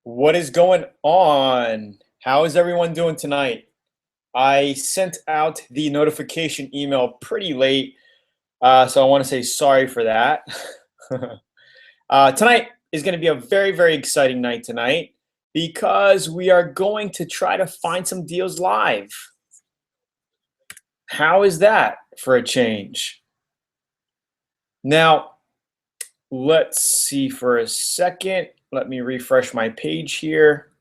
What is going on? How is everyone doing tonight? I sent out the notification email pretty late, so I want to say sorry for that. Tonight is going to be a very, very exciting night tonight because we are going to try to find some deals live. How is that for a change? Now, let's see for a second. Let me refresh my page here.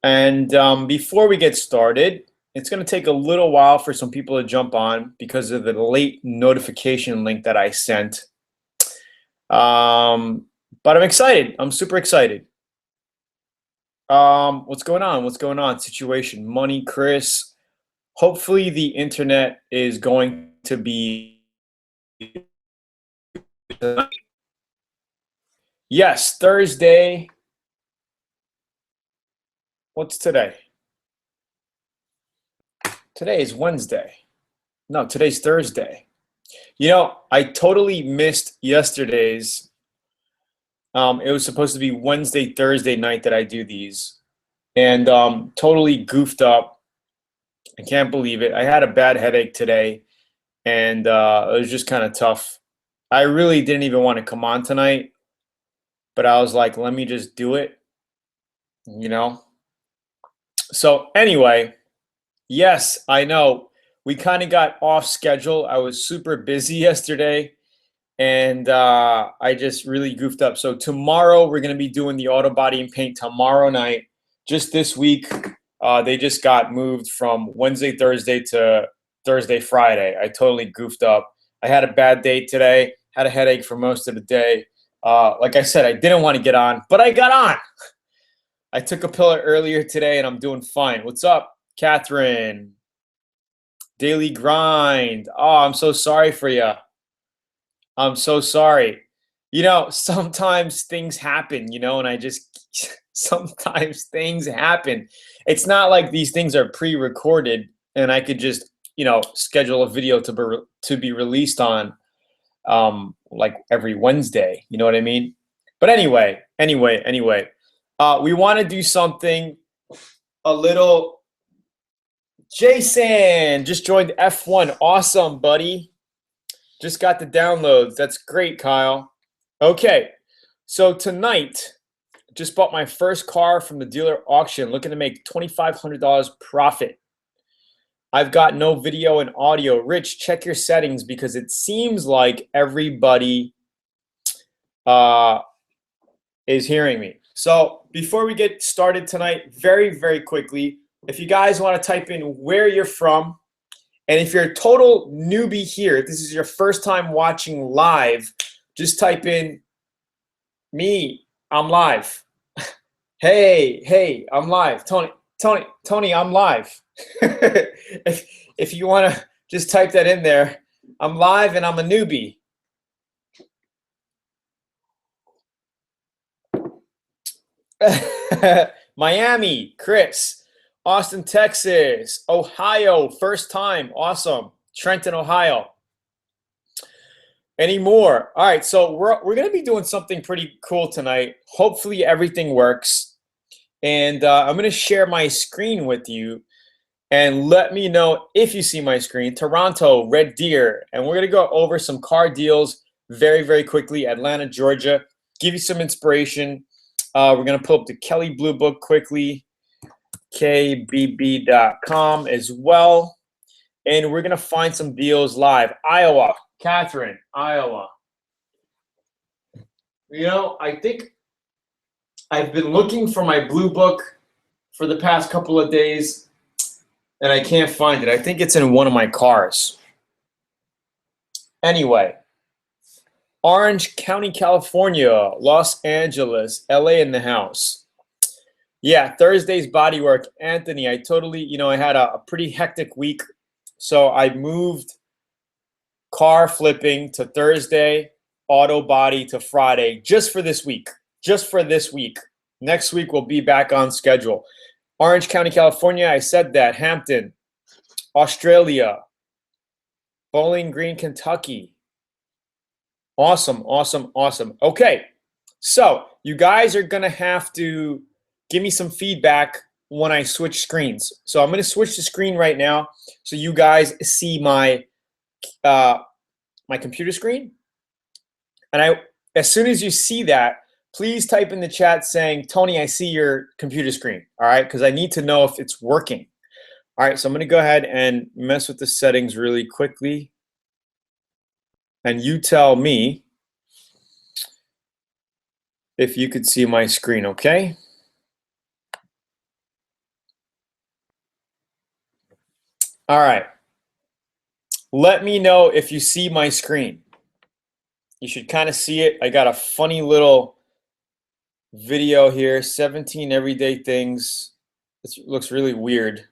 And before we get started, it's going to take a little while for some people to jump on because of the late notification link that I sent. But I'm excited. I'm super excited. What's going on? What's going on? Situation, money, Chris. Hopefully the internet is going to be. Yes, Thursday. What's today? Today is Wednesday. No, today's Thursday. You know, I totally missed yesterday's. It was supposed to be Wednesday, Thursday night that I do these, and totally goofed up. I can't believe it. I had a bad headache today, and it was just kind of tough. I really didn't even want to come on tonight, but I was like, let me just do it, you know? So anyway, yes, I know we kind of got off schedule. I was super busy yesterday, and I just really goofed up. So tomorrow we're going to be doing the auto body and paint tomorrow night. Just this week, they just got moved from Wednesday, Thursday to Thursday, Friday. I totally goofed up. I had a bad day today, had a headache for most of the day. Like I said, I didn't want to get on, but I got on. I took a pill earlier today and I'm doing fine. What's up, Catherine? Daily grind. Oh, I'm so sorry for you. I'm so sorry. You know, sometimes things happen, you know, and I just, sometimes things happen. It's not like these things are pre-recorded and I could just, you know, schedule a video to be released on like every Wednesday, you know what I mean? But anyway, we want to do something a little. Jason just joined F1. Awesome, buddy. Just got the downloads. That's great, Kyle. Okay, so tonight, just bought my first car from the dealer auction, looking to make $2,500 profit. I've got no video and audio. Rich, check your settings because it seems like everybody is hearing me. So before we get started tonight, very, very quickly, if you guys want to type in where you're from, and if you're a total newbie here, if this is your first time watching live, just type in me, I'm live. Hey, I'm live. Tony, I'm live. if you want to just type that in there, I'm live and I'm a newbie. Miami, Chris. Austin, Texas. Ohio, first time. Awesome. Trenton, Ohio. Any more? All right, so we're going to be doing something pretty cool tonight. Hopefully everything works. And I'm going to share my screen with you. And let me know if you see my screen. Toronto, Red Deer. And we're going to go over some car deals very, very quickly. Atlanta, Georgia. Give you some inspiration. We're going to pull up the Kelly Blue Book quickly. KBB.com as well. And we're going to find some deals live. Iowa. Catherine, Iowa. You know, I think I've been looking for my blue book for the past couple of days, and I can't find it. I think it's in one of my cars. Anyway, Orange County, California, Los Angeles, LA in the house. Yeah, Thursday's bodywork. Anthony, I totally, you know, I had a pretty hectic week. So I moved car flipping to Thursday, auto body to Friday, just for this week. Just for this week. Next week we'll be back on schedule. Orange County, California, I said that. Hampton, Australia, Bowling Green, Kentucky. Awesome. Okay, so you guys are gonna have to give me some feedback when I switch screens. So I'm gonna switch the screen right now so you guys see my my computer screen. And as soon as you see that, please type in the chat saying, Tony, I see your computer screen, all right? Because I need to know if it's working. All right, so I'm gonna go ahead and mess with the settings really quickly. And you tell me if you could see my screen, okay? All right, let me know if you see my screen. You should kind of see it. I got a funny little video here, 17 everyday things. It looks really weird.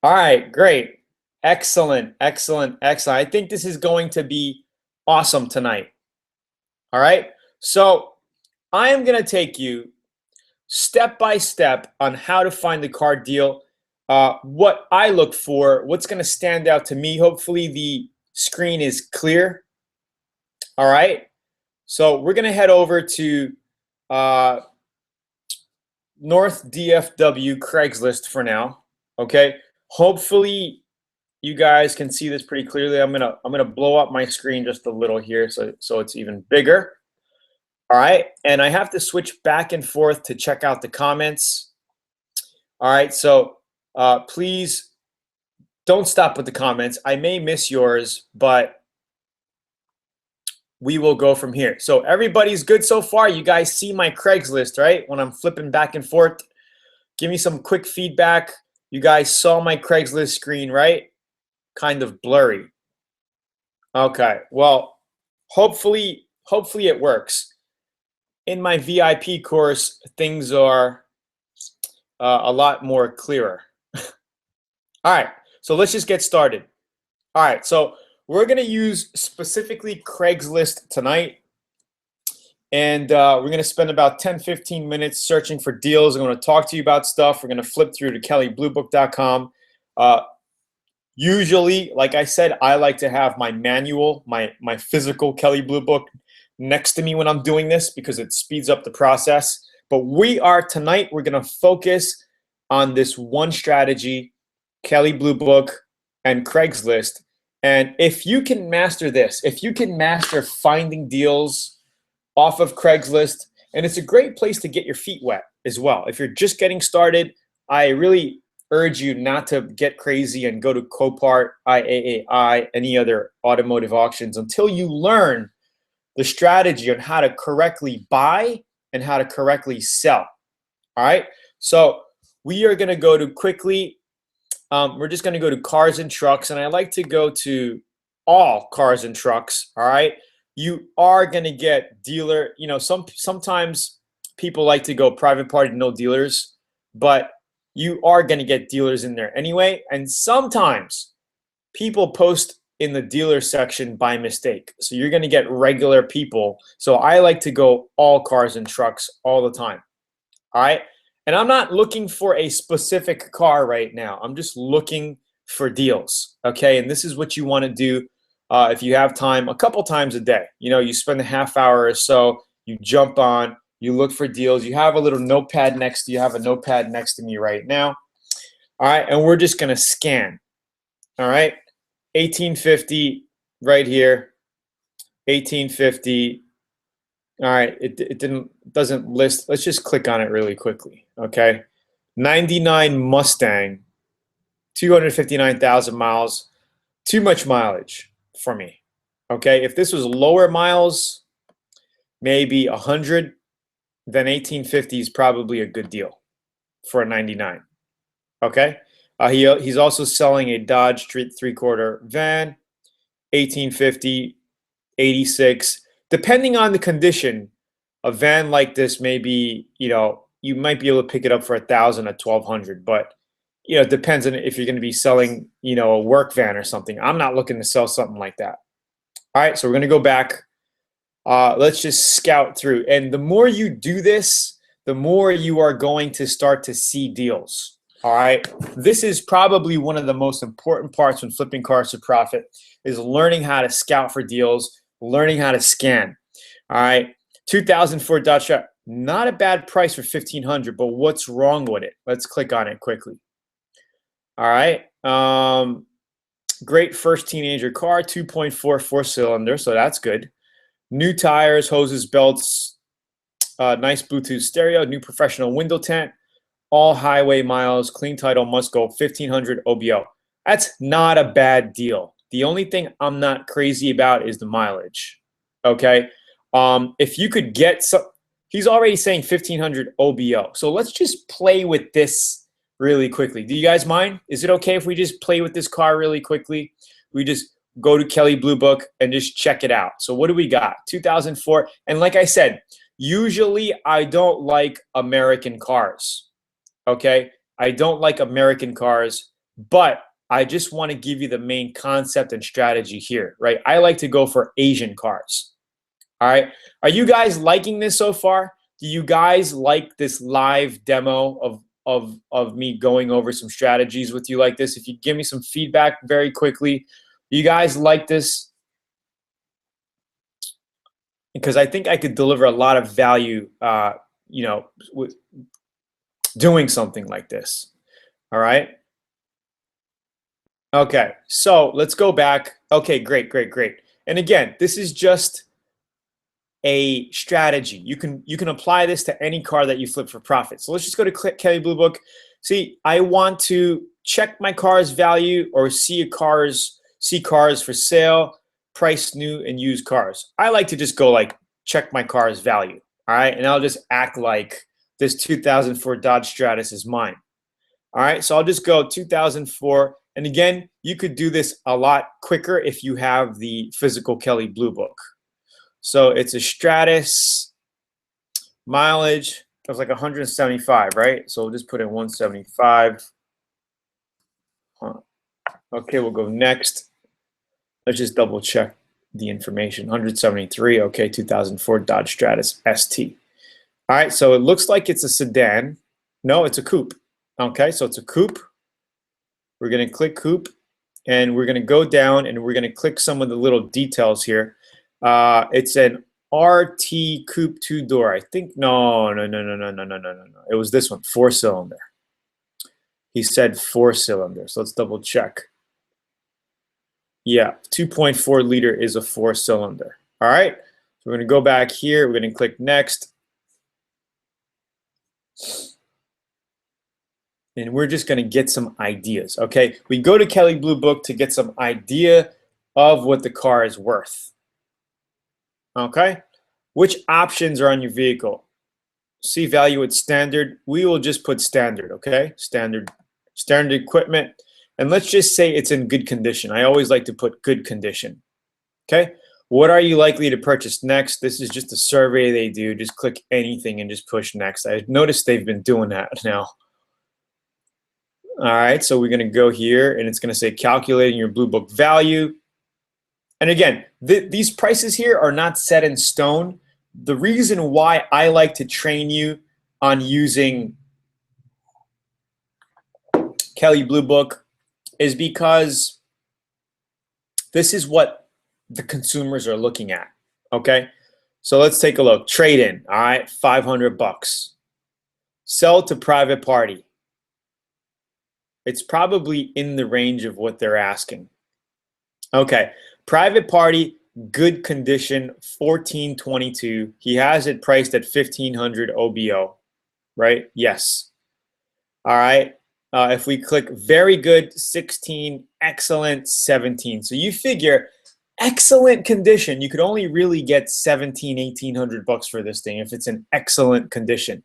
All right, great. Excellent, excellent, excellent. I think this is going to be awesome tonight. All right, so I am going to take you step by step on how to find the car deal, what I look for, what's going to stand out to me. Hopefully the screen is clear. All right, so we're going to head over to North DFW Craigslist for now. Okay, hopefully you guys can see this pretty clearly. I'm gonna blow up my screen just a little here so it's even bigger. All right, and I have to switch back and forth to check out the comments. All right, so please don't stop with the comments. I may miss yours, but we will go from here. So everybody's good so far. You guys see my Craigslist, right? When I'm flipping back and forth, give me some quick feedback. You guys saw my Craigslist screen, right? Kind of blurry. Okay, well, hopefully it works. In my VIP course, things are a lot more clearer. All right, so let's just get started. All right, so we're gonna use specifically Craigslist tonight. And we're gonna spend about 10-15 minutes searching for deals. I'm gonna talk to you about stuff. We're gonna flip through to kellybluebook.com. Usually, like I said, I like to have my manual, my physical Kelley Blue Book next to me when I'm doing this because it speeds up the process. But tonight, we're gonna focus on this one strategy, Kelley Blue Book and Craigslist. And if you can master this, if you can master finding deals off of Craigslist, and it's a great place to get your feet wet as well. If you're just getting started, I really urge you not to get crazy and go to Copart, IAAI, any other automotive auctions until you learn the strategy on how to correctly buy and how to correctly sell. All right, so we are going to go to quickly. We're just going to go to cars and trucks, and I like to go to all cars and trucks. All right, you are going to get dealer. You know, sometimes people like to go private party, no dealers, but you are going to get dealers in there anyway. And sometimes people post in the dealer section by mistake. So you're going to get regular people. So I like to go all cars and trucks all the time. All right. And I'm not looking for a specific car right now. I'm just looking for deals. Okay. And this is what you want to do if you have time, a couple times a day. You know, you spend a half hour or so, you jump on, you look for deals. You have a little notepad next to you. Have a notepad next to me right now. All right, and we're just going to scan. All right, 1850 right here, 1850. All right, it doesn't list. Let's just click on it really quickly, okay? 99 Mustang, 259,000 miles. Too much mileage for me, okay? If this was lower miles, maybe 100, then 1850 is probably a good deal for a 99. Okay. He's also selling a Dodge three-quarter van, 1850, 86. Depending on the condition, a van like this may be, you know, you might be able to pick it up for $1,000 at $1,200, but you know, it depends on if you're going to be selling, you know, a work van or something. I'm not looking to sell something like that. All right, so we're going to go back. Let's just scout through. And the more you do this, the more you are going to start to see deals. All right. This is probably one of the most important parts when flipping cars to profit is learning how to scout for deals, learning how to scan. All right. 2004 Dodge Strat. Not a bad price for 1500, but what's wrong with it? Let's click on it quickly. All right. Great first teenager car, 2.4 4-cylinder, so that's good. New tires, hoses, belts, nice Bluetooth stereo, new professional window tint, all highway miles, clean title, must go, 1500 OBO. That's not a bad deal. The only thing I'm not crazy about is the mileage. Okay. If you could get some, he's already saying 1500 OBO. So let's just play with this really quickly. Do you guys mind? Is it okay if we just play with this car really quickly? We just go to Kelley Blue Book and just check it out. So what do we got? 2004. And like I said, usually I don't like American cars. Okay. I don't like American cars, but I just want to give you the main concept and strategy here, right? I like to go for Asian cars. All right. Are you guys liking this so far? Do you guys like this live demo of me going over some strategies with you like this? If you give me some feedback very quickly, you guys like this? Because I think I could deliver a lot of value, with doing something like this. All right. Okay, so let's go back. Okay, great. And again, this is just a strategy. You can apply this to any car that you flip for profit. So let's just go to Kelley Blue Book. See, I want to check my car's value or see cars for sale, price new and used cars. I like to just go like check my car's value. All right, and I'll just act like this 2004 Dodge Stratus is mine. All right, so I'll just go 2004. And again, you could do this a lot quicker if you have the physical Kelley Blue Book. So it's a Stratus, mileage, it was like 175, right? So we'll just put in 175. Okay, we'll go next. Let's just double check the information. 173, okay, 2004 Dodge Stratus ST. All right, so it looks like it's a sedan. No, it's a coupe. Okay, so it's a coupe. We're going to click coupe, and we're going to go down, and we're going to click some of the little details here. It's an RT coupe 2-door. I think no. It was this one, 4-cylinder. He said 4-cylinder, so let's double check. Yeah, 2.4 liter is a 4-cylinder. All right, so we're going to go back here. We're going to click next. And we're just going to get some ideas, okay? We go to Kelley Blue Book to get some idea of what the car is worth, okay? Which options are on your vehicle? See value at standard. We will just put standard, okay? Standard equipment. And let's just say it's in good condition. I always like to put good condition, okay? What are you likely to purchase next? This is just a survey they do. Just click anything and just push next. I noticed they've been doing that now. All right, so we're going to go here, and it's going to say calculating your Blue Book value. And again, these prices here are not set in stone. The reason why I like to train you on using Kelley Blue Book is because this is what the consumers are looking at, okay? So let's take a look. Trade-in, all right, 500 bucks. Sell to private party. It's probably in the range of what they're asking. Okay, private party, good condition, 1422. He has it priced at 1500 OBO, right? Yes. All right. If we click very good, 16, excellent, 17. So you figure excellent condition, you could only really get 1800 bucks for this thing if it's in excellent condition.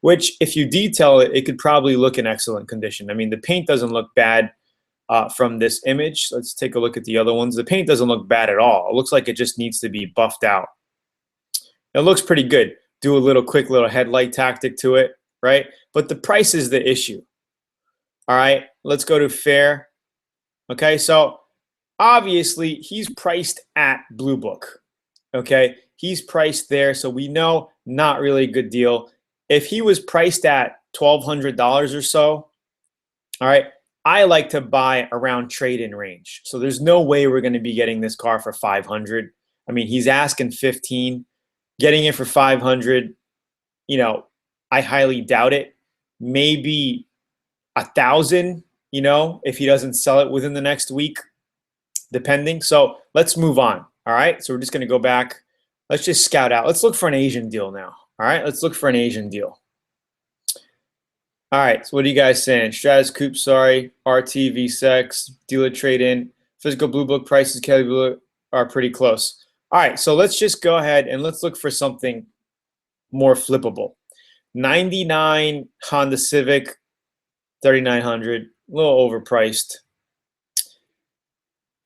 Which, if you detail it, it could probably look in excellent condition. I mean, the paint doesn't look bad from this image. Let's take a look at the other ones. The paint doesn't look bad at all. It looks like it just needs to be buffed out. It looks pretty good. Do a quick little headlight tactic to it, right? But the price is the issue. All right, let's go to fair. Okay, so obviously he's priced at Blue Book. Okay, he's priced there, so we know not really a good deal. If he was priced at $1,200 or so, all right, I like to buy around trade-in range. So there's no way we're going to be getting this car for $500. I mean, he's asking 15. Getting it for 500, you know, I highly doubt it. Maybe 1,000, you know, if he doesn't sell it within the next week, depending. So let's move on. All right. So we're just going to go back. Let's just scout out. Let's look for an Asian deal now. All right. Let's look for an Asian deal. All right. So what are you guys saying? Stratus Coupe, sorry. RT V6, dealer trade in, physical blue book prices, Kelly Blue are pretty close. All right. So let's just go ahead and let's look for something more flippable. 99 Honda Civic, 3,900, a little overpriced.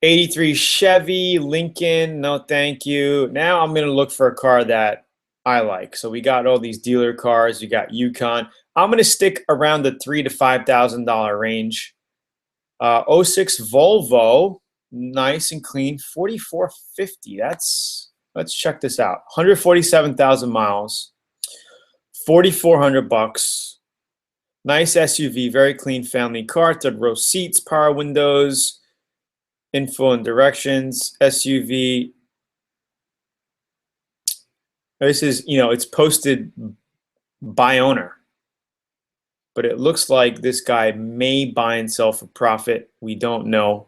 83 Chevy, Lincoln, no thank you. Now I'm going to look for a car that I like. So we got all these dealer cars. We got Yukon. I'm going to stick around the $3,000 to $5,000 range. 06 Volvo, nice and clean, 4,450. Let's check this out. 147,000 miles, 4,400 bucks. Nice SUV, very clean family car, third row seats, power windows, info and directions, SUV. This is, you know, it's posted by owner, but it looks like this guy may buy and sell for profit. We don't know.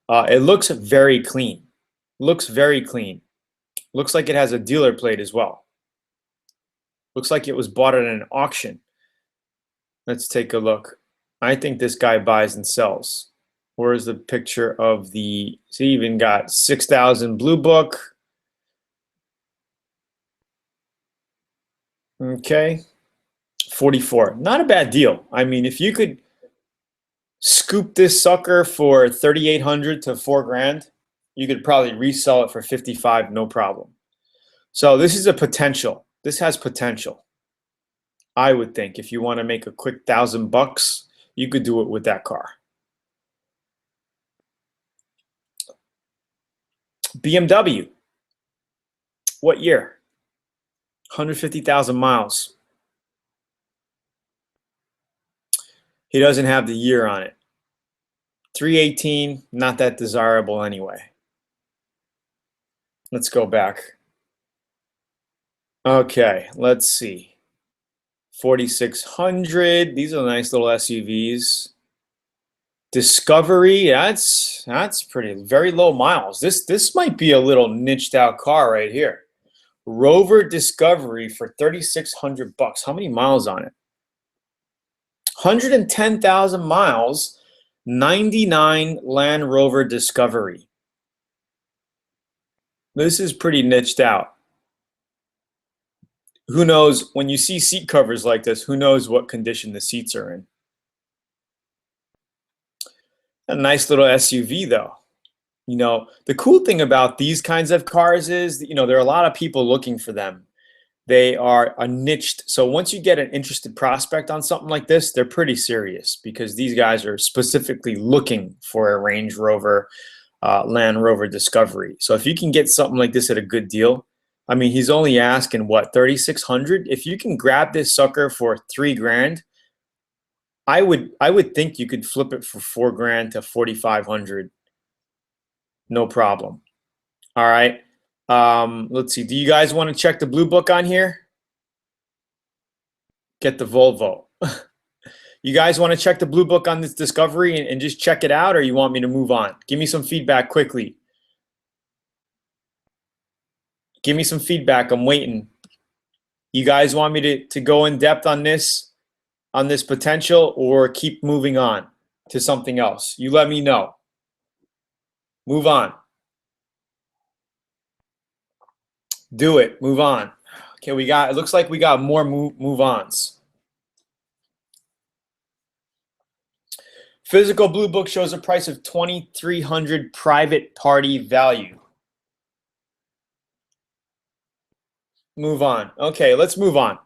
It looks very clean. Looks very clean. Looks like it has a dealer plate as well. Looks like it was bought at an auction. Let's take a look. I think this guy buys and sells. Where's the picture of the, so he even got 6,000 blue book. Okay. 44. Not a bad deal. I mean, if you could scoop this sucker for 3,800 to $4,000, you could probably resell it for 55, no problem. So this is a potential. This has potential. I would think if you want to make a quick $1,000, you could do it with that car. BMW. What year? 150,000 miles. He doesn't have the year on it. 318, not that desirable anyway. Let's go back. Okay, let's see. 4,600. These are nice little SUVs. Discovery, that's pretty, very low miles. This might be a little niched out car right here. Rover Discovery for 3,600 bucks. How many miles on it? 110,000 miles, 99 Land Rover Discovery. This is pretty niched out. Who knows, when you see seat covers like this, who knows what condition the seats are in. A nice little SUV though. You know, the cool thing about these kinds of cars is that, you know, there are a lot of people looking for them. They are a niched. So once you get an interested prospect on something like this, they're pretty serious because these guys are specifically looking for a Range Rover, Land Rover Discovery. So if you can get something like this at a good deal, I mean, he's only asking what, 3,600? If you can grab this sucker for $3,000, I would think you could flip it for $4,000 to 4,500. No problem. All right. Let's see. Do you guys want to check the blue book on here? Get the Volvo. You guys want to check the blue book on this Discovery and just check it out, or you want me to move on? Give me some feedback quickly. Give me some feedback. I'm waiting. You guys want me to go in depth on this potential, or keep moving on to something else? You let me know. Move on. Do it. Move on. Okay, it looks like we got more move-ons. Physical blue book shows a price of 2,300 private party value. Move on. Okay, let's move on.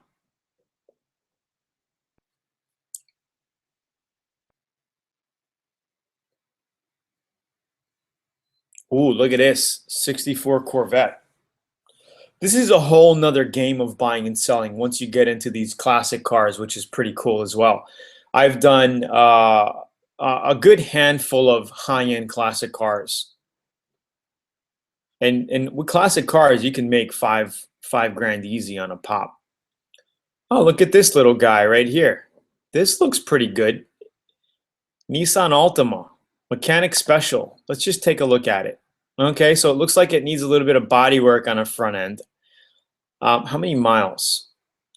Ooh, look at this. 64 Corvette. This is a whole nother game of buying and selling once you get into these classic cars, which is pretty cool as well. I've done a good handful of high-end classic cars. And with classic cars, you can make five 5 grand easy on a pop. Oh, look at this little guy right here. This looks pretty good. Nissan Altima, mechanic special. Let's just take a look at it. Okay, so it looks like it needs a little bit of body work on a front end. How many miles?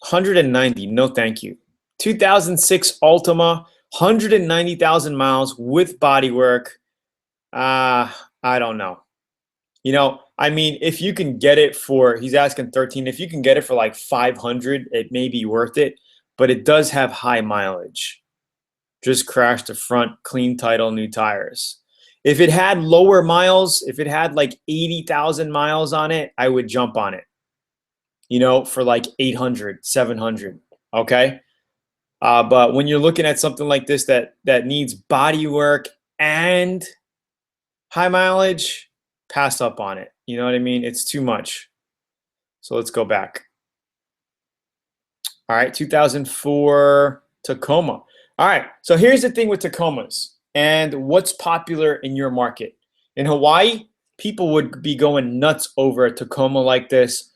190, no thank you. 2006 Altima, 190,000 miles with body work. I don't know. You know, I mean, if you can get it for, he's asking 13, if you can get it for like 500, it may be worth it, but it does have high mileage. Just crashed the front, clean title, new tires. If it had lower miles, if it had like 80,000 miles on it, I would jump on it, you know, for like 800, 700, okay? But when you're looking at something like this that needs body work and high mileage, pass up on it. You know what I mean? It's too much. So let's go back. All right, 2004 Tacoma. All right, so here's the thing with Tacomas and what's popular in your market. In Hawaii, people would be going nuts over a Tacoma like this.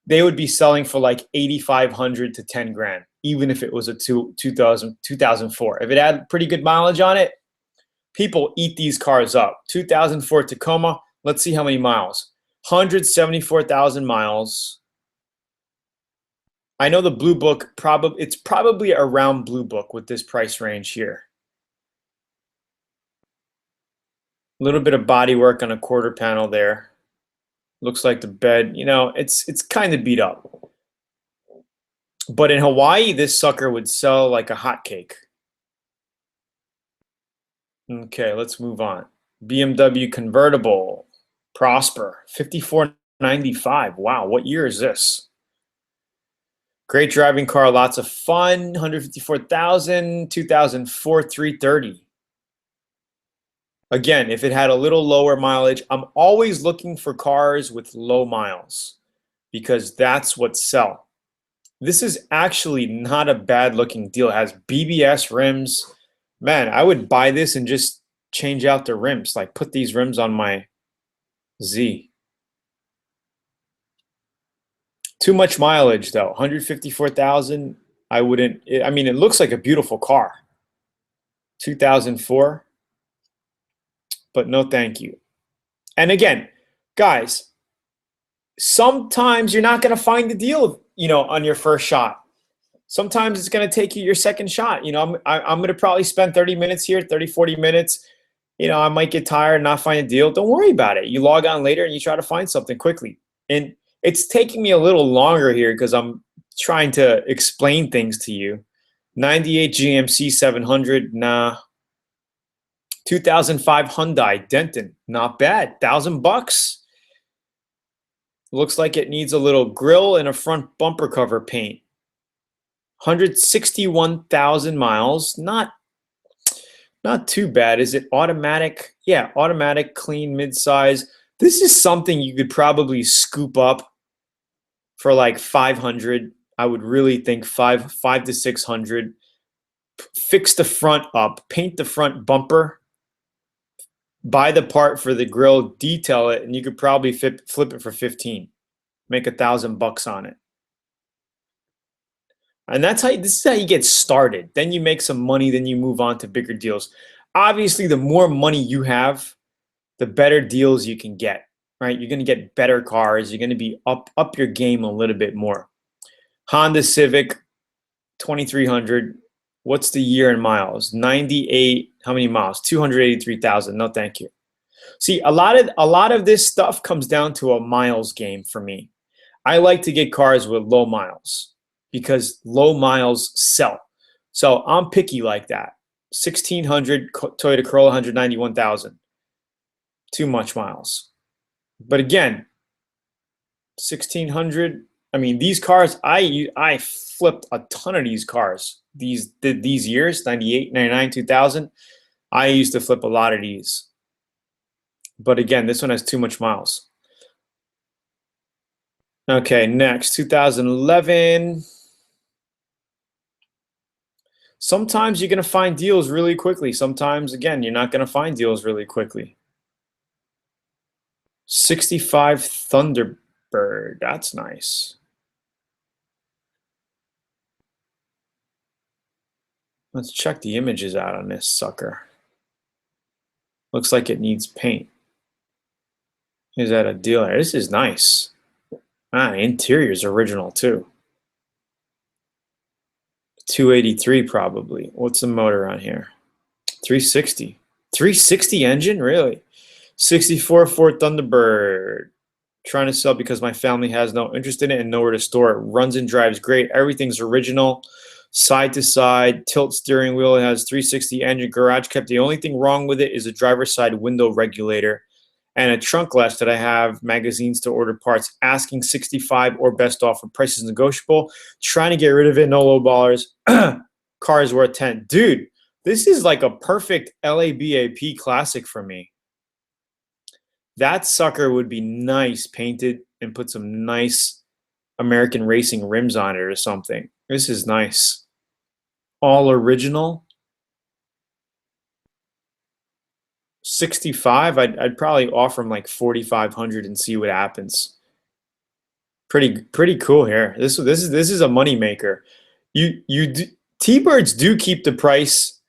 They would be selling for like 8,500 to 10 grand, even if it was a 2004. If it had pretty good mileage on it, people eat these cars up. 2004 Tacoma, let's see how many miles. 174,000 miles. I know the Blue Book, it's probably around Blue Book with this price range here. A little bit of body work on a quarter panel there. Looks like the bed, you know, it's kind of beat up. But in Hawaii, this sucker would sell like a hotcake. Okay, let's move on. BMW convertible, Prosper, 5495. Wow, what year is this? Great driving car, lots of fun. 154,000, 2004, 330. Again, if it had a little lower mileage, I'm always looking for cars with low miles because that's what sell. This is actually not a bad looking deal. It has BBS rims. Man, I would buy this and just change out the rims, like put these rims on my Z. Too much mileage though, 154,000. I wouldn't, I mean, it looks like a beautiful car. 2004, but no thank you. And again, guys, sometimes you're not going to find the deal, you know, on your first shot. Sometimes it's going to take you your second shot. You know, I'm going to probably spend 30 minutes here, 30, 40 minutes. You know, I might get tired and not find a deal. Don't worry about it. You log on later and you try to find something quickly. And it's taking me a little longer here because I'm trying to explain things to you. 98 GMC 700, nah. 2005 Hyundai Denton, not bad. $1,000. Looks like it needs a little grill and a front bumper cover paint. 161,000 miles, not too bad. Is it automatic? Yeah, automatic, clean, midsize. This is something you could probably scoop up for like 500. I would really think five to 600. Fix the front up, paint the front bumper, buy the part for the grill, detail it, and you could probably flip it for 15. Make $1,000 on it. And this is how you get started. Then you make some money, then you move on to bigger deals. Obviously, the more money you have, the better deals you can get, right? You're going to get better cars. You're going to be up your game a little bit more. Honda Civic, 2,300. What's the year in miles? 98. How many miles? 283,000. No, thank you. See, a lot of this stuff comes down to a miles game for me. I like to get cars with low miles because low miles sell. So I'm picky like that. 1,600 Toyota Corolla, 191,000. Too much miles. But again, 1,600. I mean, these cars, I flipped a ton of these cars. These years, 98, 99, 2000. I used to flip a lot of these. But again, this one has too much miles. Okay, next, 2011. Sometimes you're going to find deals really quickly. Sometimes, again, you're not going to find deals really quickly. 65 Thunderbird, that's nice. Let's check the images out on this sucker. Looks like it needs paint. Is that a dealer? This is nice. Ah, interior's original too. 283 probably. What's the motor on here? 360. 360 engine? Really? 64 Ford Thunderbird. Trying to sell because my family has no interest in it and nowhere to store it. Runs and drives great. Everything's original. Side to side, tilt steering wheel. It has 360 engine, garage kept. The only thing wrong with it is a driver's side window regulator and a trunk latch that I have magazines to order parts. Asking 65 or best offer. Price is negotiable. Trying to get rid of it. No low ballers. Car is worth 10. Dude, this is like a perfect LABAP classic for me. That sucker would be nice painted and put some nice American racing rims on it or something. This is nice. All original. 65. I'd probably offer him like 4,500 and see what happens. Pretty cool here. This is a money maker. T-Birds do keep the price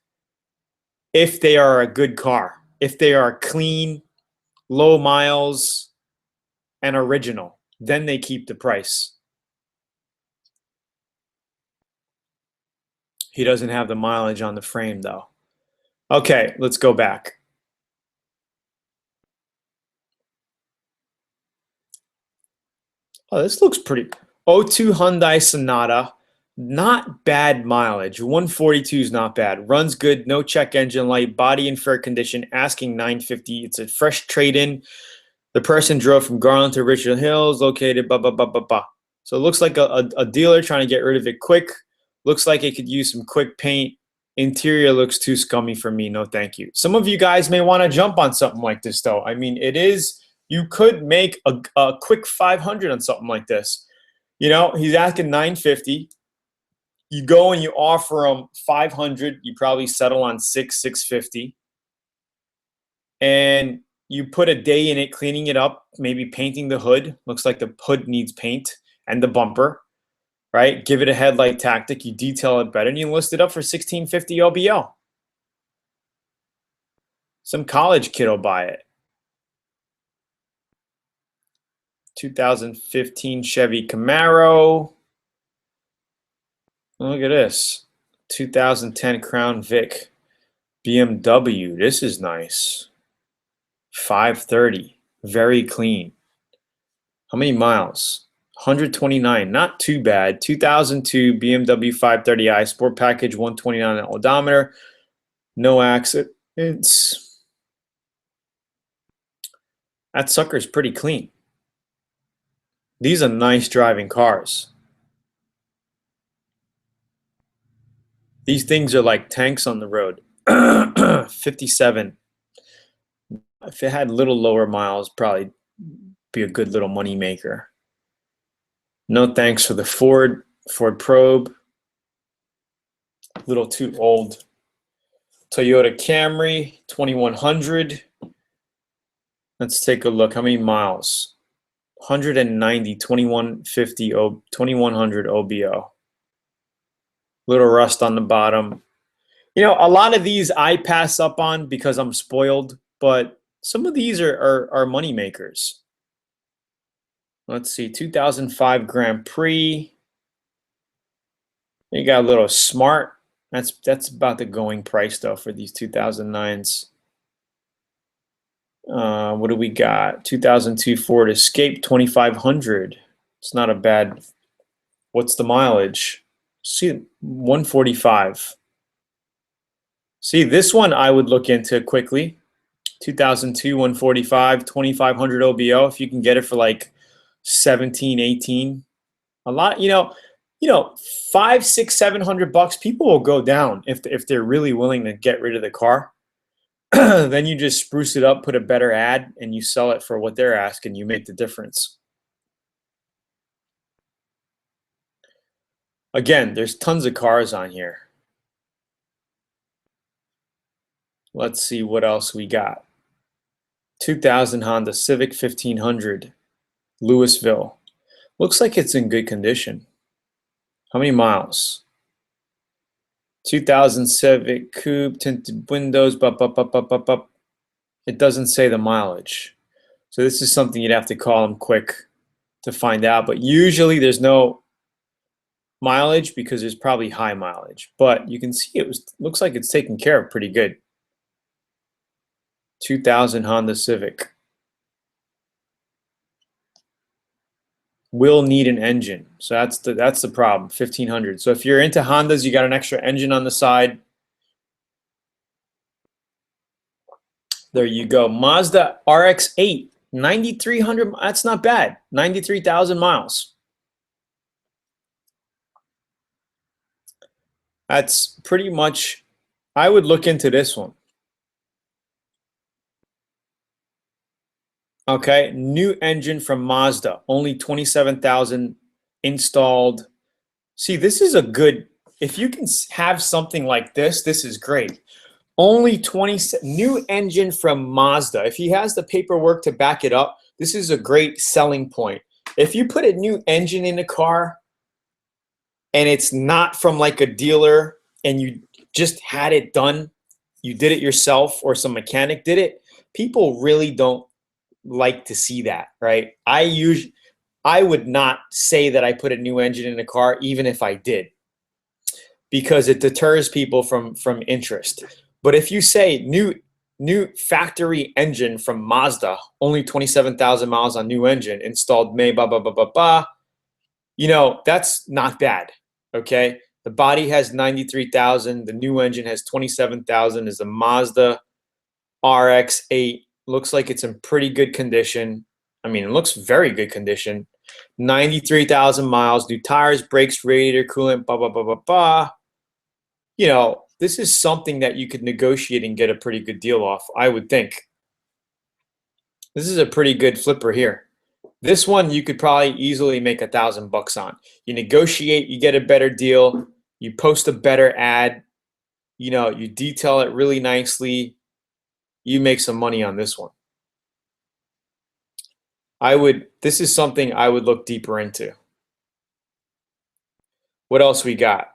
if they are a good car. If they are clean, low miles, and original, then they keep the price. He doesn't have the mileage on the frame though. Okay, let's go back. Oh, this looks pretty. '02 Hyundai Sonata, not bad mileage. 142 is not bad. Runs good, no check engine light, body in fair condition. Asking 950. It's a fresh trade-in. The person drove from Garland to Richland Hills, located blah blah blah blah blah. So it looks like a dealer trying to get rid of it quick. Looks like it could use some quick paint. Interior looks too scummy for me. No, thank you. Some of you guys may want to jump on something like this, though. I mean, it is. You could make a quick 500 on something like this. You know, he's asking 950. You go and you offer him 500. You probably settle on 650. And you put a day in it, cleaning it up, maybe painting the hood. Looks like the hood needs paint and the bumper, right? Give it a headlight tactic. You detail it better, and you list it up for 1650 LBL. Some college kid will buy it. 2015 Chevy Camaro. Look at this. 2010 Crown Vic BMW. This is nice. 530. Very clean. How many miles? 129. Not too bad. 2002 BMW 530i Sport Package 129 odometer. No accidents. That sucker's pretty clean. These are nice driving cars. These things are like tanks on the road. 57. If it had little lower miles, probably be a good little money maker. No thanks for the Ford Probe. A little too old. Toyota Camry 2100. Let's take a look. How many miles? 190, 2150, 2100 OBO. Little rust on the bottom. You know, a lot of these I pass up on because I'm spoiled, but some of these are money makers. Let's see, 2005 Grand Prix. You got a little Smart. That's about the going price though for these 2009s. What do we got? 2002 Ford Escape 2500. It's not a bad. What's the mileage? See, 145. See, this one I would look into quickly. 2002 145, 2500 OBO. If you can get it for like 17, 18. A lot, you know, $500, $600, $700. People will go down if they're really willing to get rid of the car. Then you just spruce it up, put a better ad, and you sell it for what they're asking. You make the difference. Again, there's tons of cars on here. Let's see what else we got. 2000 Honda Civic 1500, Louisville. Looks like it's in good condition. How many miles? 2000 Civic Coupe, tinted windows, it doesn't say the mileage. So this is something you'd have to call them quick to find out. But usually there's no mileage because there's probably high mileage. But you can see looks like it's taken care of pretty good. 2000 Honda Civic. Will need an engine. So that's the problem, 1500. So if you're into Hondas, you got an extra engine on the side. There you go. Mazda RX-8, 9,300. That's not bad. 93,000 miles. That's pretty much, I would look into this one. Okay, new engine from Mazda, only 27,000 installed. See, this is a good, if you can have something like this, this is great. Only 20, new engine from Mazda. If he has the paperwork to back it up, this is a great selling point. If you put a new engine in a car and it's not from like a dealer and you just had it done, you did it yourself or some mechanic did it, people really don't like to see that, right? I would not say that I put a new engine in a car even if I did, because it deters people from interest. But if you say new factory engine from Mazda, only 27,000 miles on new engine, installed May, you know, that's not bad, okay? The body has 93,000, the new engine has 27,000, is a Mazda RX-8. Looks like it's in pretty good condition. I mean, it looks very good condition. 93,000 miles, new tires, brakes, radiator, coolant, You know, this is something that you could negotiate and get a pretty good deal off, I would think. This is a pretty good flipper here. This one you could probably easily make $1,000 on. You negotiate, you get a better deal, you post a better ad, you know, you detail it really nicely, you make some money on this one. This is something I would look deeper into. What else we got?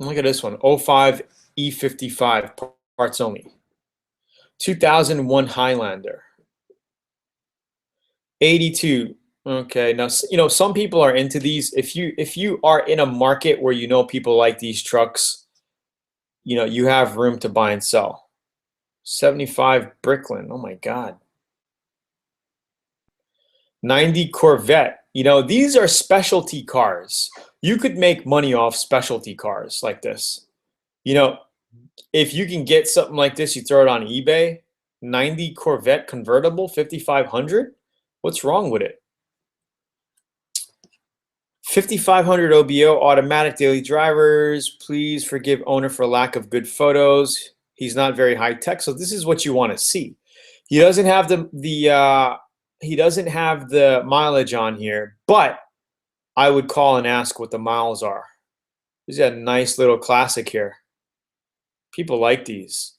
Look at this one, 05 E55, parts only. 2001 Highlander. 82. Okay, now you know some people are into these. If you are in a market where you know people like these trucks, you know, you have room to buy and sell. 75 Bricklin. Oh my God. 90 Corvette. You know, these are specialty cars. You could make money off specialty cars like this. You know, if you can get something like this, you throw it on eBay. 90 Corvette convertible, 5,500. What's wrong with it? 5,500 OBO, automatic daily drivers. Please forgive owner for lack of good photos. He's not very high tech, so this is what you want to see. He doesn't have he doesn't have the mileage on here, but I would call and ask what the miles are. This is a nice little classic here. People like these.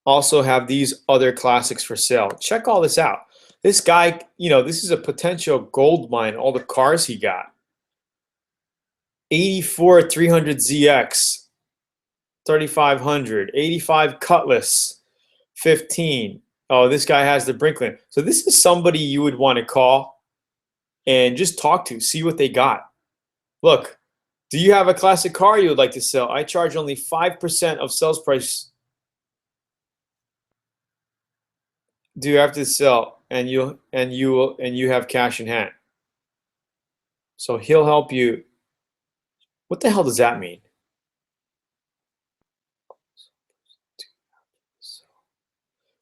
Also have these other classics for sale. Check all this out. This guy, you know, this is a potential gold mine, all the cars he got. 84 300ZX, 3,500. 85 Cutlass, 15. Oh, this guy has the Brinkley. So this is somebody you would want to call and just talk to, see what they got. Look, do you have a classic car you would like to sell? I charge only 5% of sales price. Do you have to sell? And you have cash in hand. So he'll help you. What the hell does that mean?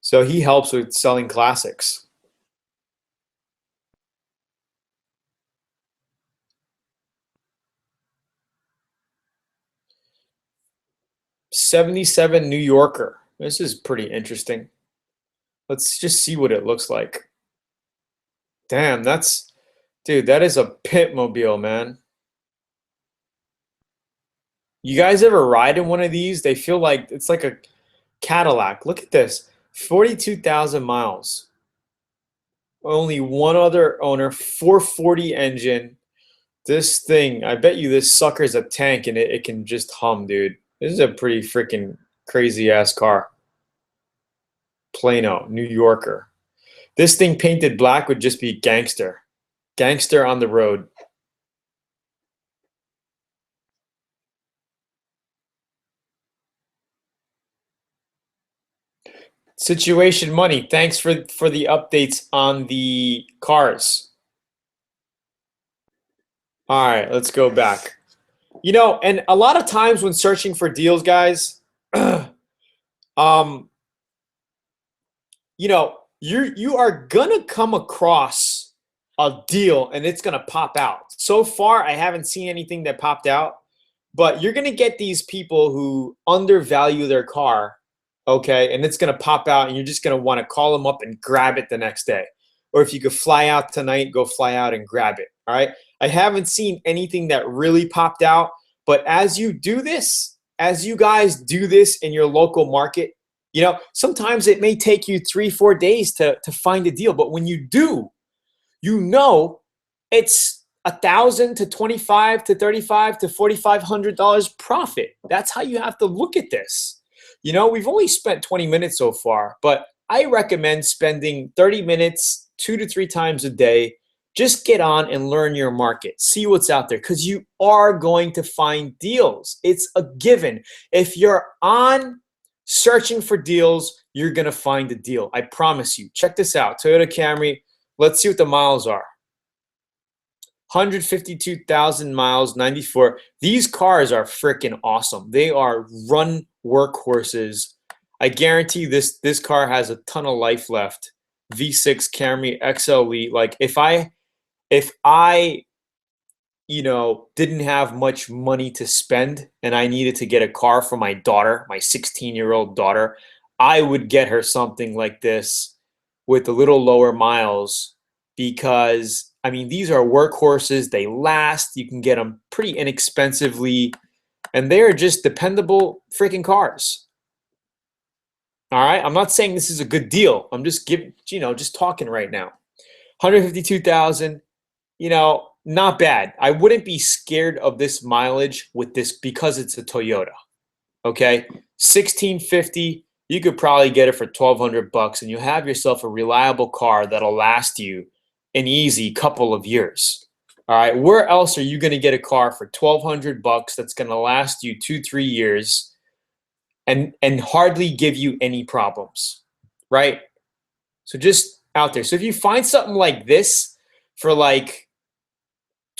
So he helps with selling classics. '77 New Yorker. This is pretty interesting. Let's just see what it looks like. Damn, dude, that is a pit mobile, man. You guys ever ride in one of these? They feel like it's like a Cadillac. Look at this, 42,000 miles. Only one other owner, 440 engine, This thing, I bet you this sucker's a tank and it can just hum, dude. This is a pretty freaking crazy ass car. Plano, New Yorker. This thing painted black would just be gangster. Gangster on the road. Situation Money, thanks for the updates on the cars. All right, let's go back. You know, and a lot of times when searching for deals, guys, um, you know, you are gonna come across a deal and it's gonna pop out. So far, I haven't seen anything that popped out, but you're gonna get these people who undervalue their car, okay, and it's gonna pop out, and you're just gonna want to call them up and grab it the next day. Or if you could fly out tonight, go fly out and grab it. All right. I haven't seen anything that really popped out, but as you do this, as you guys do this in your local market, you know, sometimes it may take you 3-4 days to find a deal, but when you do, you know it's $1,000 to $2,500 to $3,500 to $4,500 profit. That's how you have to look at this. You know, we've only spent 20 minutes so far, but I recommend spending 30 minutes 2 to 3 times a day. Just get on and learn your market. See what's out there, because you are going to find deals. It's a given. If you're on searching for deals, you're going to find a deal. I promise you. Check this out. Toyota Camry. Let's see what the miles are. 152,000 miles, 94. These cars are freaking awesome. They are run workhorses. I guarantee this car has a ton of life left. V6 Camry XLE. Like if I you know, didn't have much money to spend and I needed to get a car for my daughter, my 16-year-old daughter, I would get her something like this with a little lower miles, because I mean, these are workhorses. They last. You can get them pretty inexpensively, and they're just dependable freaking cars. All right. I'm not saying this is a good deal. I'm just just talking right now. 152,000, you know, not bad. I wouldn't be scared of this mileage with this because it's a Toyota. Okay. 1650, you could probably get it for $1,200 and you have yourself a reliable car that'll last you an easy couple of years. All right. Where else are you going to get a car for $1,200 that's going to last you 2-3 years and hardly give you any problems, right? So just out there. So if you find something like this for like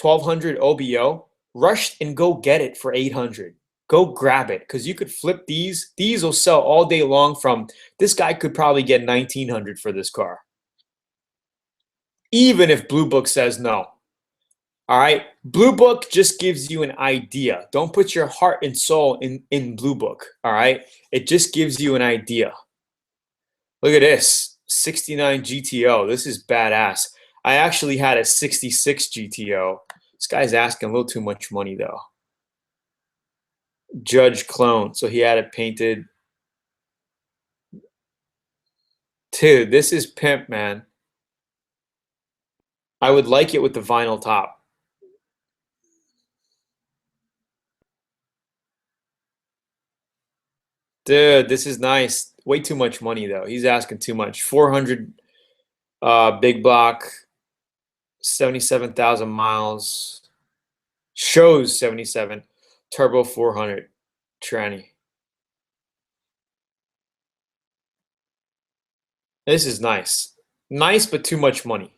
1,200 OBO, rush and go get it for 800. Go grab it, because you could flip these. These will sell all day long. From this guy could probably get 1,900 for this car, even if Blue Book says no. All right. Blue Book just gives you an idea. Don't put your heart and soul in Blue Book. All right. It just gives you an idea. Look at this 69 GTO. This is badass. I actually had a 66 GTO. This guy's asking a little too much money though. Judge clone. So he had it painted. Dude, this is pimp, man. I would like it with the vinyl top. Dude, this is nice. Way too much money though. He's asking too much. 400 big block, 77,000 miles. Shows 77. Turbo 400. Tranny. This is nice. Nice, but too much money.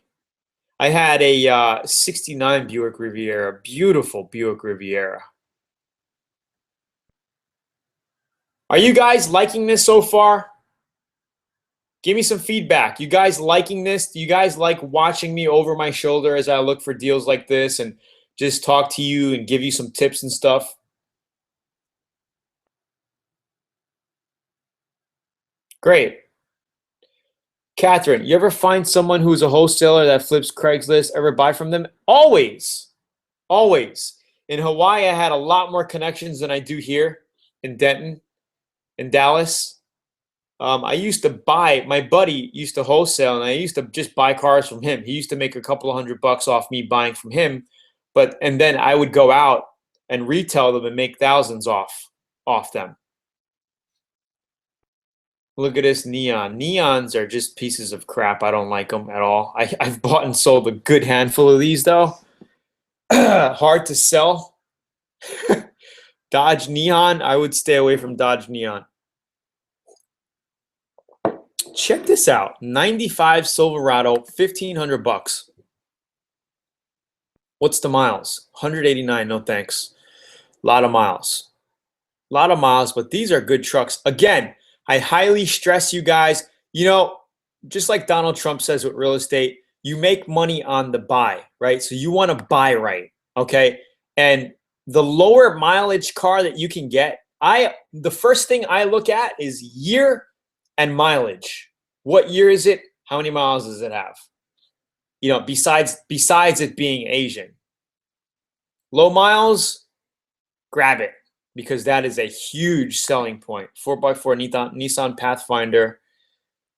I had a 69 Buick Riviera. Beautiful Buick Riviera. Are you guys liking this so far? Give me some feedback. You guys liking this? Do you guys like watching me over my shoulder as I look for deals like this and just talk to you and give you some tips and stuff? Great. Catherine, you ever find someone who's a wholesaler that flips Craigslist? Ever buy from them? Always. Always. In Hawaii, I had a lot more connections than I do here in Denton, in Dallas. I used to buy, my buddy used to wholesale, and I used to just buy cars from him. He used to make a couple of $100 off me buying from him. and then I would go out and retail them and make thousands off them. Look at this neon. Neons are just pieces of crap. I don't like them at all. I've bought and sold a good handful of these though. Hard to sell. Dodge Neon, I would stay away from Dodge Neon. Check this out. 95 Silverado, 1,500 bucks. What's the miles? 189, no thanks. A lot of miles. A lot of miles, but these are good trucks. Again, I highly stress you guys, you know, just like Donald Trump says with real estate, you make money on the buy, right? So you want to buy right, okay? And the lower mileage car that you can get, the first thing I look at is year and mileage. What year is it? How many miles does it have? You know, besides it being Asian. Low miles, grab it, because that is a huge selling point. 4x4 Nissan Pathfinder.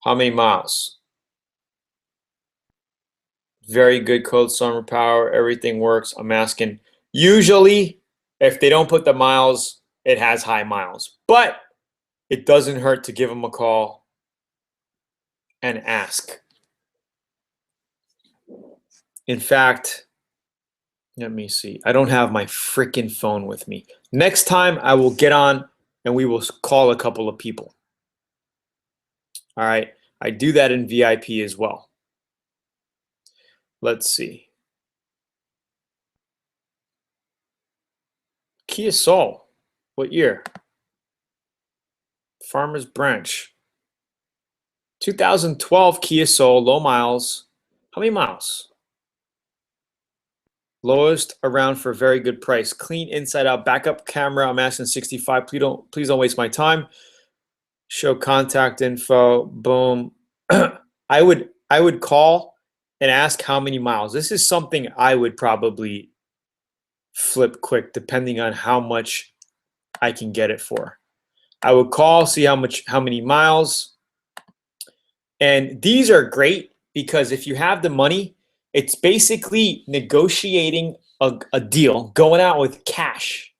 How many miles? Very good cold summer power. Everything works. I'm asking. Usually, if they don't put the miles, it has high miles. But it doesn't hurt to give them a call and ask. In fact, let me see. I don't have my freaking phone with me. Next time I will get on and we will call a couple of people. All right. I do that in VIP as well. Let's see. Kia Soul. What year? Farmers Branch. 2012 Kia Soul, low miles. How many miles? Lowest around for a very good price. Clean inside out, backup camera. I'm asking 65. Please don't waste my time. Show contact info. Boom. I would call and ask how many miles. This is something I would probably flip quick, depending on how much I can get it for. I would call, see how many miles. And these are great because if you have the money, it's basically negotiating a deal, going out with cash,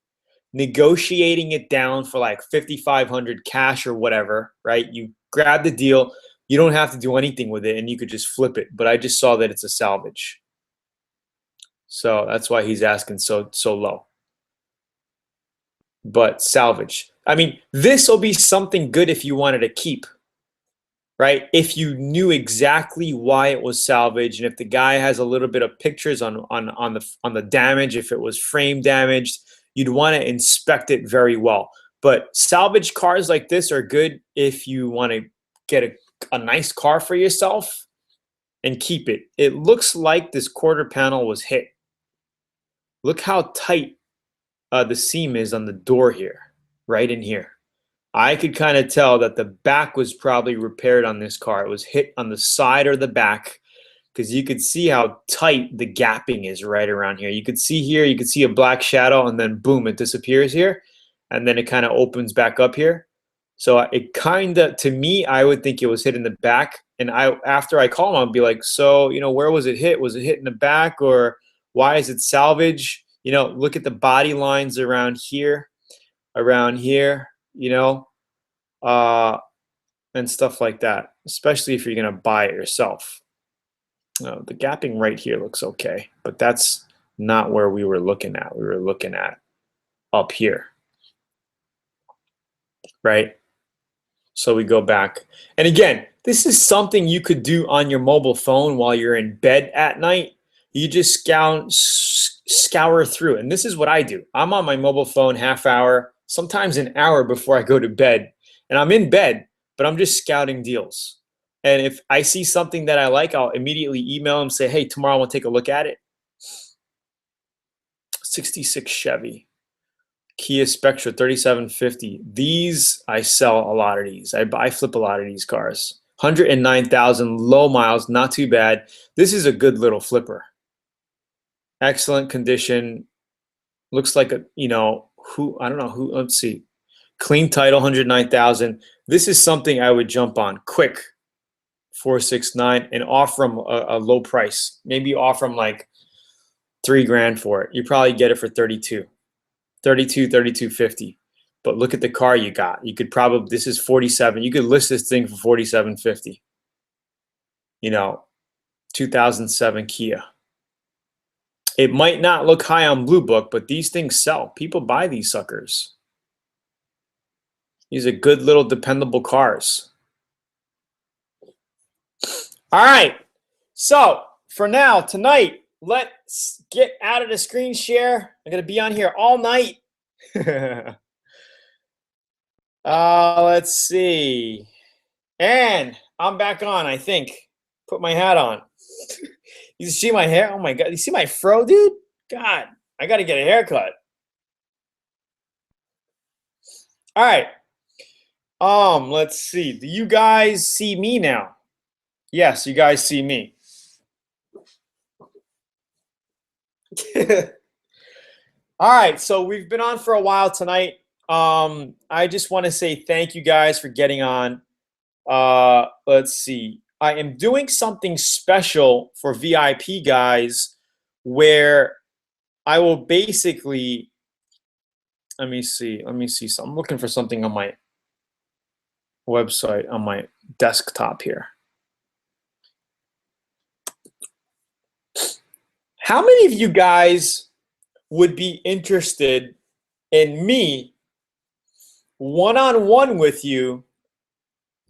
negotiating it down for like 5,500 cash or whatever, right? You grab the deal, you don't have to do anything with it, and you could just flip it. But I just saw that it's a salvage. So that's why he's asking so low. But salvage. I mean, this will be something good if you wanted to keep. Right? If you knew exactly why it was salvaged, and if the guy has a little bit of pictures on the damage, if it was frame damaged, you'd want to inspect it very well. But salvage cars like this are good if you want to get a nice car for yourself and keep it. It looks like this quarter panel was hit. Look how tight the seam is on the door here, right in here. I could kind of tell that the back was probably repaired on this car. It was hit on the side or the back, because you could see how tight the gapping is right around here. You could see here, you could see a black shadow, and then boom, it disappears here, and then it kind of opens back up here. So it kind of, to me, I would think it was hit in the back. And after I call him, I'd be like, so, you know, where was it hit? Was it hit in the back, or why is it salvage? You know, look at the body lines around here, you know, and stuff like that, especially if you're going to buy it yourself. The gapping right here looks okay, but that's not where we were looking at. We were looking at up here, right? So we go back. And again, this is something you could do on your mobile phone while you're in bed at night. You just scour through. And this is what I do. I'm on my mobile phone half hour, sometimes an hour before I go to bed. And I'm in bed, but I'm just scouting deals. And if I see something that I like, I'll immediately email them, say, hey, tomorrow I want to take a look at it. 66 Chevy. Kia Spectra 3750. These, I sell a lot of these. I flip a lot of these cars. 109,000, low miles, not too bad. This is a good little flipper. Excellent condition. Looks like a, you know, I don't know who, let's see. Clean title, 109,000. This is something I would jump on quick. 469 and offer them a low price. Maybe offer them like $3,000 for it. You probably get it for 3250. But look at the car you got. You could probably, this is 47. You could list this thing for 4750. You know, 2007 Kia. It might not look high on Blue Book, but these things sell. People buy these suckers. These are good little dependable cars. All right. So for now, tonight, let's get out of the screen share. I'm going to be on here all night. Let's see. And I'm back on, I think. Put my hat on. You see my hair? Oh my God. You see my fro, dude? God, I got to get a haircut. All right. Let's see. Do you guys see me now? Yes, you guys see me. All right, so we've been on for a while tonight. I just want to say thank you guys for getting on. Let's see. I am doing something special for VIP guys where I will basically, let me see. So I'm looking for something on my website, on my desktop here. How many of you guys would be interested in me one-on-one with you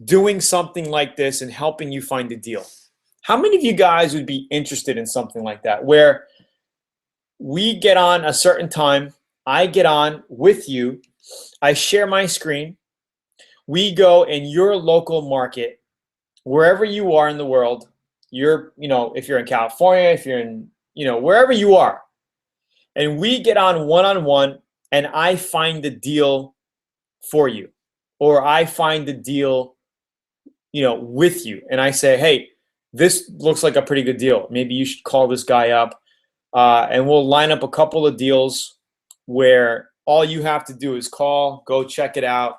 doing something like this and helping you find a deal? How many of you guys would be interested in something like that, where we get on a certain time, I get on with you, I share my screen, we go in your local market, wherever you are in the world, if you're in California, if you're in, wherever you are, and we get on one-on-one and I find the deal for you, or I find the deal, with you, and I say, hey, this looks like a pretty good deal. Maybe you should call this guy up, and we'll line up a couple of deals where all you have to do is call, go check it out.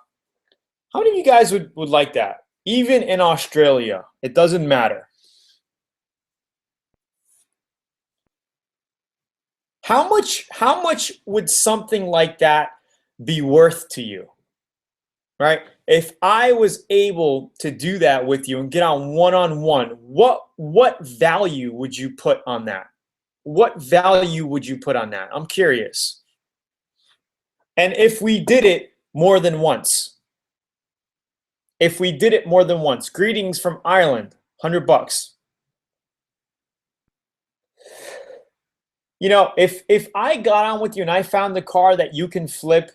How many of you guys would like that? Even in Australia, it doesn't matter. How much would something like that be worth to you? Right? If I was able to do that with you and get on one-on-one, what value would you put on that? What value would you put on that? I'm curious. And if we did it more than once, greetings from Ireland, $100. If I got on with you and I found the car that you can flip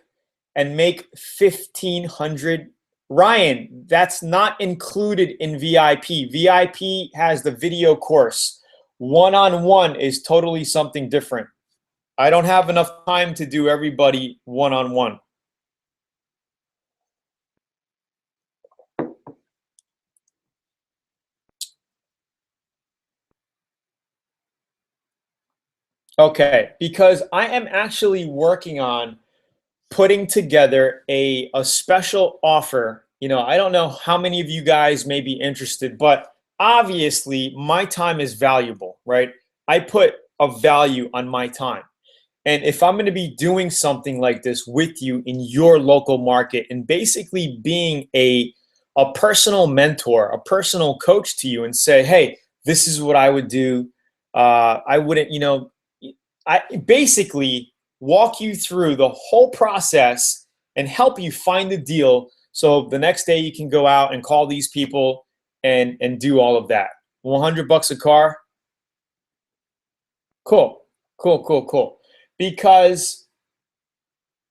and make 1,500, Ryan, that's not included in VIP. VIP has the video course. One-on-one is totally something different. I don't have enough time to do everybody one-on-one. Okay, because I am actually working on putting together a special offer. I don't know how many of you guys may be interested, but obviously my time is valuable, right? I put a value on my time. And if I'm going to be doing something like this with you in your local market and basically being a personal mentor, a personal coach to you and say, hey, this is what I would do. I wouldn't, I basically walk you through the whole process and help you find the deal. So the next day you can go out and call these people and do all of that. $100 a car. Cool. Because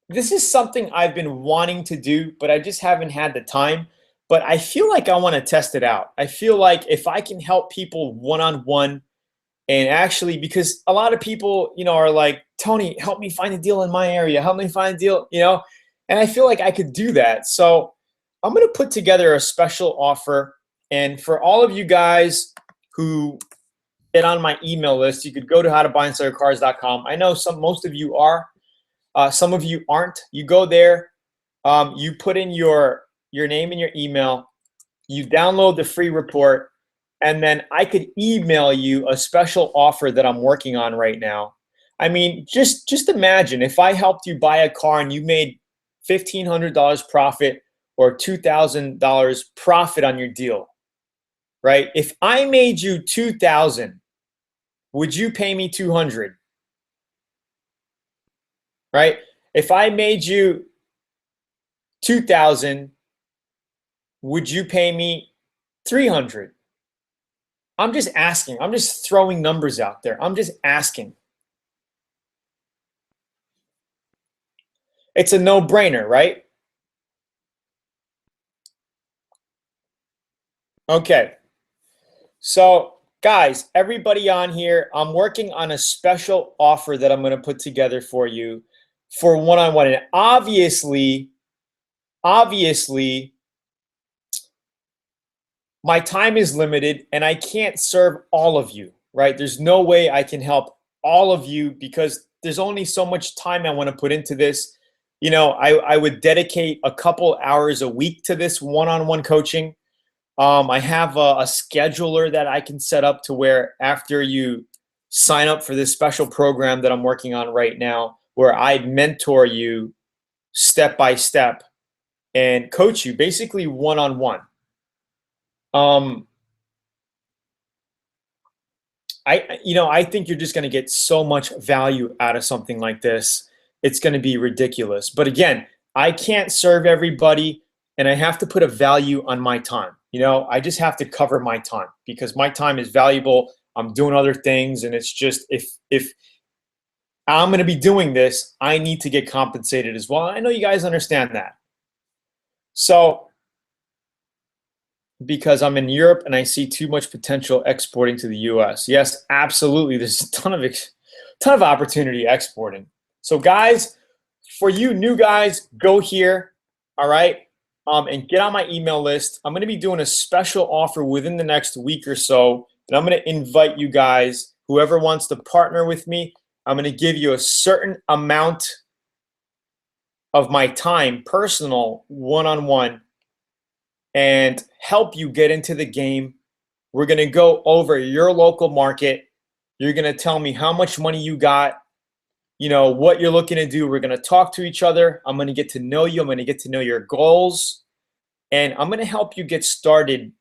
this is something I've been wanting to do, but I just haven't had the time. But I feel like I want to test it out. I feel like if I can help people one-on-one, and actually, because a lot of people, are like, Tony, help me find a deal in my area. Help me find a deal, and I feel like I could do that. So I'm going to put together a special offer. And for all of you guys who get on my email list, you could go to howtobuyandsellercars.com. I know most of you are. Some of you aren't. You go there. You put in your name and your email. You download the free report. And then I could email you a special offer that I'm working on right now. I mean, just imagine if I helped you buy a car and you made $1,500 profit or $2,000 profit on your deal, right? If I made you 2,000, would you pay me 200? Right? If I made you 2,000, would you pay me 300? I'm just asking. I'm just throwing numbers out there. I'm just asking. It's a no-brainer, right? Okay. So, guys, everybody on here, I'm working on a special offer that I'm going to put together for you for one-on-one. And obviously, my time is limited and I can't serve all of you, right? There's no way I can help all of you because there's only so much time I want to put into this. You know, I would dedicate a couple hours a week to this one-on-one coaching. I have a scheduler that I can set up to where after you sign up for this special program that I'm working on right now, where I mentor you step by step and coach you basically one-on-one. I think you're just going to get so much value out of something like this. It's going to be ridiculous. But again, I can't serve everybody and I have to put a value on my time. I just have to cover my time because my time is valuable. I'm doing other things and it's just if I'm going to be doing this, I need to get compensated as well. I know you guys understand that. So because I'm in Europe and I see too much potential exporting to the US. Yes, absolutely. There's a ton of opportunity exporting. So guys, for you new guys, go here, all right, and get on my email list. I'm going to be doing a special offer within the next week or so, and I'm going to invite you guys, whoever wants to partner with me, I'm going to give you a certain amount of my time, personal, one-on-one, and help you get into the game. We're going to go over your local market. You're going to tell me how much money you got, what you're looking to do. We're going to talk to each other. I'm going to get to know you. I'm going to get to know your goals. And I'm going to help you get started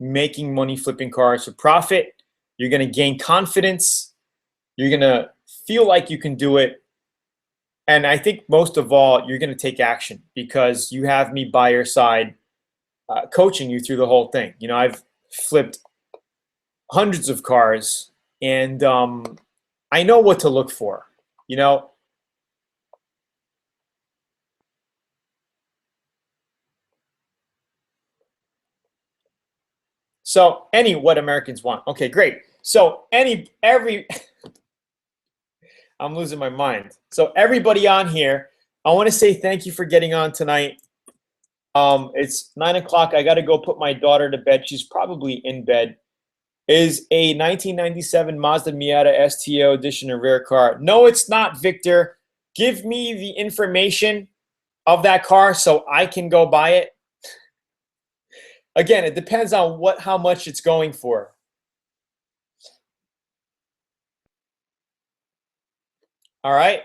making money flipping cars for profit. You're going to gain confidence. You're going to feel like you can do it. And I think most of all, you're going to take action because you have me by your side. Coaching you through the whole thing. I've flipped hundreds of cars and I know what to look for. So what Americans want. Okay, great. So every I'm losing my mind. So everybody on here, I want to say thank you for getting on tonight. It's 9 o'clock. I got to go put my daughter to bed. She's probably in bed. Is a 1997 Mazda Miata STO edition a rare car? No, it's not, Victor. Give me the information of that car so I can go buy it. Again, it depends on how much it's going for. All right.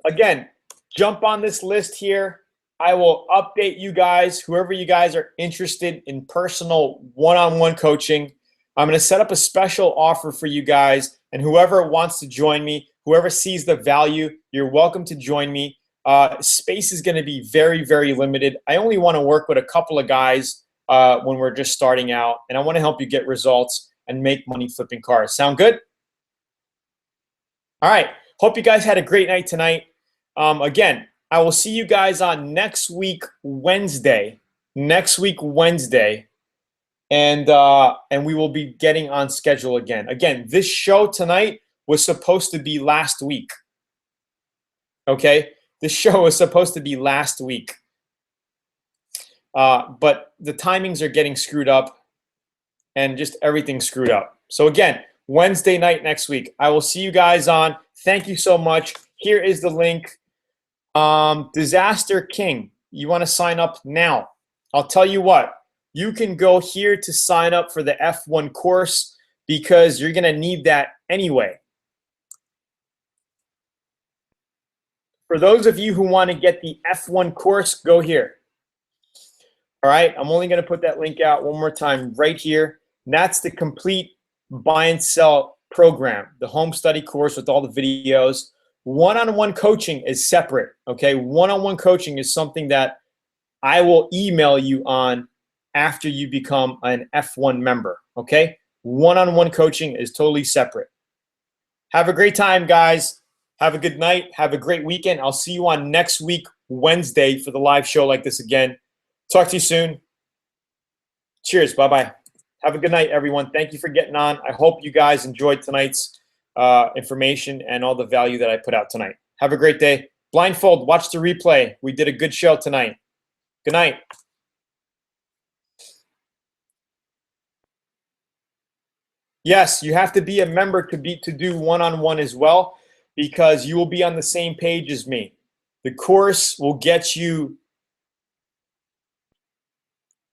Again, jump on this list here. I will update you guys, whoever you guys are interested in personal one-on-one coaching. I'm going to set up a special offer for you guys, and whoever wants to join me, whoever sees the value, you're welcome to join me. Space is going to be very, very limited. I only want to work with a couple of guys when we're just starting out, and I want to help you get results and make money flipping cars. Sound good? All right. Hope you guys had a great night tonight. Again, I will see you guys on next week, Wednesday. And we will be getting on schedule again. Again, this show tonight was supposed to be last week. Okay? This show was supposed to be last week. But the timings are getting screwed up and just everything's screwed up. So again, Wednesday night next week. I will see you guys on. Thank you so much. Here is the link. Disaster King, you want to sign up now. I'll tell you what, you can go here to sign up for the F1 course because you're going to need that anyway. For those of you who want to get the F1 course, go here. All right, I'm only going to put that link out one more time right here. And that's the complete buy and sell program, the home study course with all the videos. One-on-one coaching is separate, okay? One-on-one coaching is something that I will email you on after you become an F1 member, okay? One-on-one coaching is totally separate. Have a great time, guys. Have a good night. Have a great weekend. I'll see you on next week, Wednesday, for the live show like this again. Talk to you soon. Cheers. Bye-bye. Have a good night, everyone. Thank you for getting on. I hope you guys enjoyed tonight's information and all the value that I put out tonight. Have a great day. Blindfold, watch the replay. We did a good show tonight. Good night. Yes, you have to be a member to do one-on-one as well, because you will be on the same page as me. The course will get you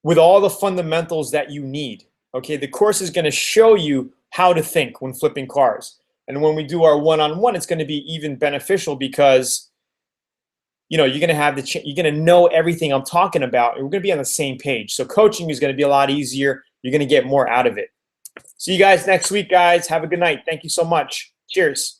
with all the fundamentals that you need. Okay, the course is going to show you how to think when flipping cars. And when we do our one-on-one, it's going to be even beneficial because, you know, you're going to have you're going to know everything I'm talking about, and we're going to be on the same page. So coaching is going to be a lot easier. You're going to get more out of it. See you guys next week, guys. Have a good night. Thank you so much. Cheers.